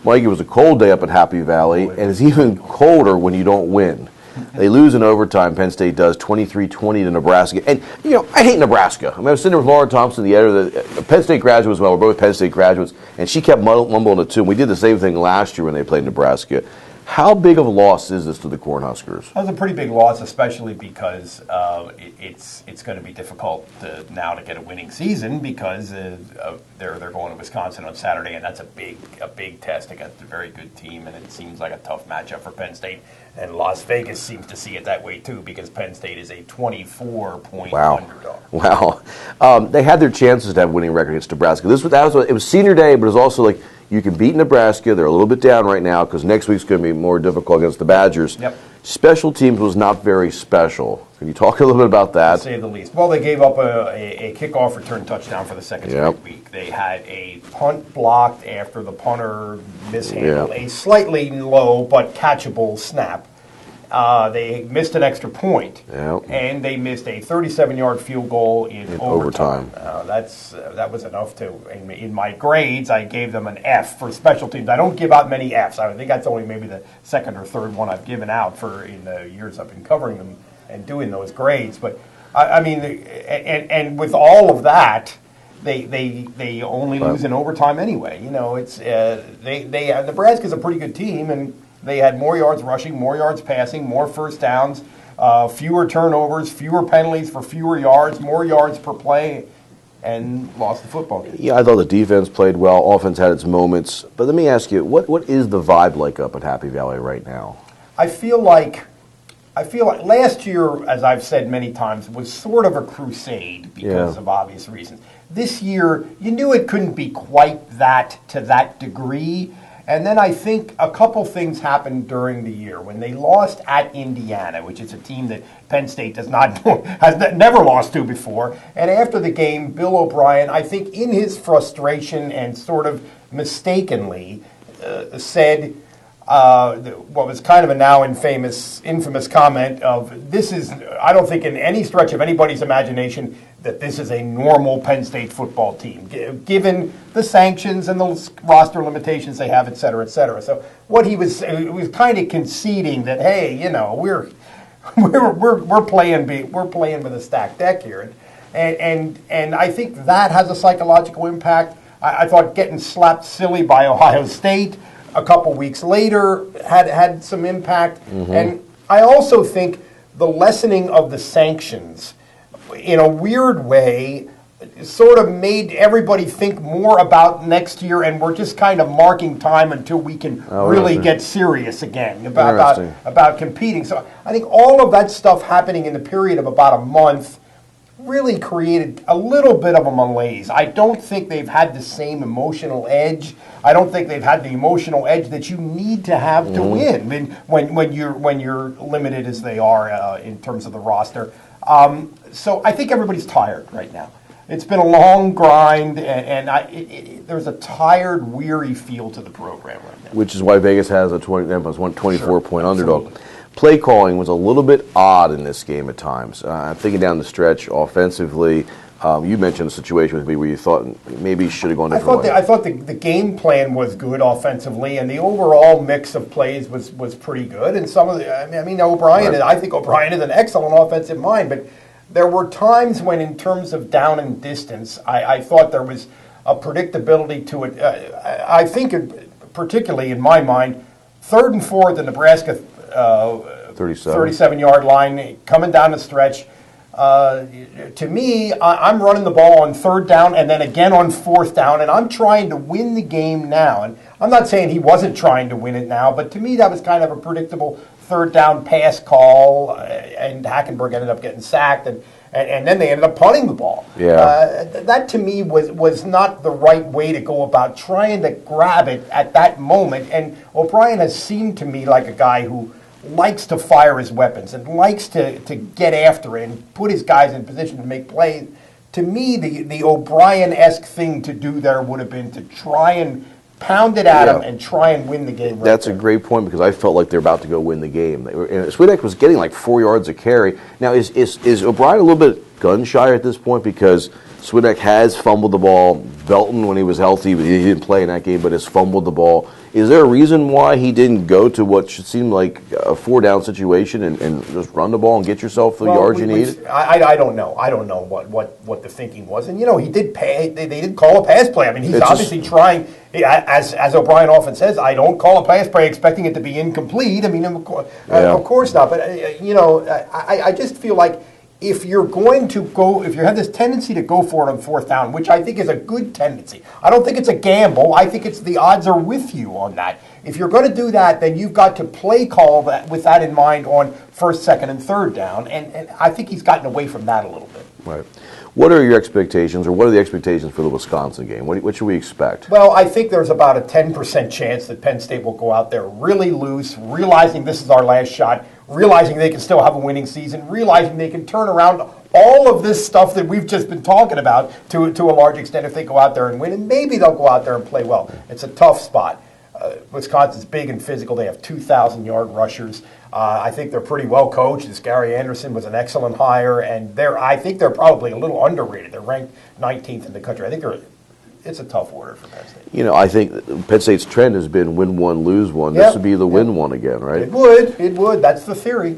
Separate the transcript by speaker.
Speaker 1: Mike, it was a cold day up at Happy Valley, and it's even colder when you don't win. They lose in overtime, Penn State does, 23-20 to Nebraska. And, I hate Nebraska. I was sitting there with Laura Thompson, the editor, the Penn State graduate as well. We're both Penn State graduates, and she kept mumbling it, too. And we did the same thing last year when they played Nebraska. How big of a loss is this to the Cornhuskers?
Speaker 2: That's a pretty big loss, especially because it's going to be difficult now to get a winning season because they're going to Wisconsin on Saturday, and that's a big test against a very good team, and it seems like a tough matchup for Penn State. And Las Vegas seems to see it that way too because Penn State is a 24-point underdog.
Speaker 1: Wow. They had their chances to have a winning record against Nebraska. It was senior day, but it was also like, you can beat Nebraska. They're a little bit down right now because next week's going to be more difficult against the Badgers.
Speaker 2: Yep.
Speaker 1: Special teams was not very special. Can you talk a little bit about that?
Speaker 2: To say the least. Well, they gave up a kickoff return touchdown for the second straight week. They had a punt blocked after the punter mishandled a slightly low but catchable snap. They missed an extra point, and they missed a 37-yard field goal in overtime. That was enough to, in my grades, I gave them an F for special teams. I don't give out many Fs. I think that's only maybe the second or third one I've given out in the years I've been covering them and doing those grades. But, and with all of that, they only lose in overtime anyway. Nebraska's a pretty good team, and they had more yards rushing, more yards passing, more first downs, fewer turnovers, fewer penalties for fewer yards, more yards per play, and lost the football game.
Speaker 1: Yeah, I thought the defense played well. Offense had its moments. But let me ask you, what is the vibe like up at Happy Valley right now?
Speaker 2: I feel like last year, as I've said many times, was sort of a crusade because of obvious reasons. This year, you knew it couldn't be quite that to that degree. And then I think a couple things happened during the year when they lost at Indiana, which is a team that Penn State has never lost to before. And after the game, Bill O'Brien, I think in his frustration and sort of mistakenly, said what was kind of a now infamous comment of this is, I don't think in any stretch of anybody's imagination that this is a normal Penn State football team, given the sanctions and the roster limitations they have, et cetera, et cetera. So what he was kind of conceding that, hey, we're playing with a stacked deck here, and I think that has a psychological impact. I thought getting slapped silly by Ohio State a couple weeks later had some impact, and I also think the lessening of the sanctions, in a weird way, sort of made everybody think more about next year, and we're just kind of marking time until we can really get serious again about competing. So I think all of that stuff happening in the period of about a month really created a little bit of a malaise. I don't think they've had the same emotional edge. I don't think they've had the emotional edge that you need to have to win. I mean, when you're limited as they are in terms of the roster. So I think everybody's tired right now. It's been a long grind, and there's a tired, weary feel to the program right now.
Speaker 1: Which is why Vegas has a 24-point underdog. Play calling was a little bit odd in this game at times. I'm thinking down the stretch offensively. You mentioned a situation with me where you thought maybe you should have gone different way.
Speaker 2: I thought the game plan was good offensively, and the overall mix of plays was pretty good. And some of O'Brien, I think O'Brien is an excellent offensive mind, but there were times when, in terms of down and distance, I thought there was a predictability to it. I think, particularly in my mind, 3rd and 4 at the Nebraska 37-yard line, coming down the stretch. To me, I'm running the ball on 3rd down and then again on 4th down, and I'm trying to win the game now. And I'm not saying he wasn't trying to win it now, but to me that was kind of a predictable 3rd down pass call, and Hackenberg ended up getting sacked, and then they ended up punting the ball. That to me was not the right way to go about trying to grab it at that moment. And O'Brien has seemed to me like a guy who likes to fire his weapons and likes to get after it and put his guys in position to make plays. To me, the O'Brien-esque thing to do there would have been to try and pound it at him and try and win the game.
Speaker 1: That's a great point, because I felt like they're about to go win the game. Swiatek was getting like 4 yards a carry. Now, is O'Brien a little bit gun shy at this point because Swinneck has fumbled the ball. Belton, when he was healthy, he didn't play in that game, but has fumbled the ball. Is there a reason why he didn't go to what should seem like a 4-down situation and just run the ball and get yourself the yards you need?
Speaker 2: I don't know. I don't know what the thinking was. And, he did pay. They did call a pass play. I mean, he's obviously trying. As O'Brien often says, I don't call a pass play expecting it to be incomplete. I mean, of course not. But, I just feel like if you're going to go, if you have this tendency to go for it on 4th down, which I think is a good tendency, I don't think it's a gamble. I think it's the odds are with you on that. If you're going to do that, then you've got to play call that with that in mind on 1st, 2nd, and 3rd down. And I think he's gotten away from that a little bit.
Speaker 1: Right. What are your expectations, or what are the expectations for the Wisconsin game? What should we expect?
Speaker 2: Well, I think there's about a 10% chance that Penn State will go out there really loose, realizing this is our last shot, realizing they can still have a winning season, realizing they can turn around all of this stuff that we've just been talking about to a large extent if they go out there and win. And maybe they'll go out there and play well. It's a tough spot. Wisconsin's big and physical. They have 2,000-yard rushers. I think they're pretty well coached. This Gary Anderson was an excellent hire, and I think they're probably a little underrated. They're ranked 19th in the country. I think it's a tough order for Penn State.
Speaker 1: I think Penn State's trend has been win one, lose one.
Speaker 2: Yep.
Speaker 1: This would be the win one again, right?
Speaker 2: It would. That's the theory.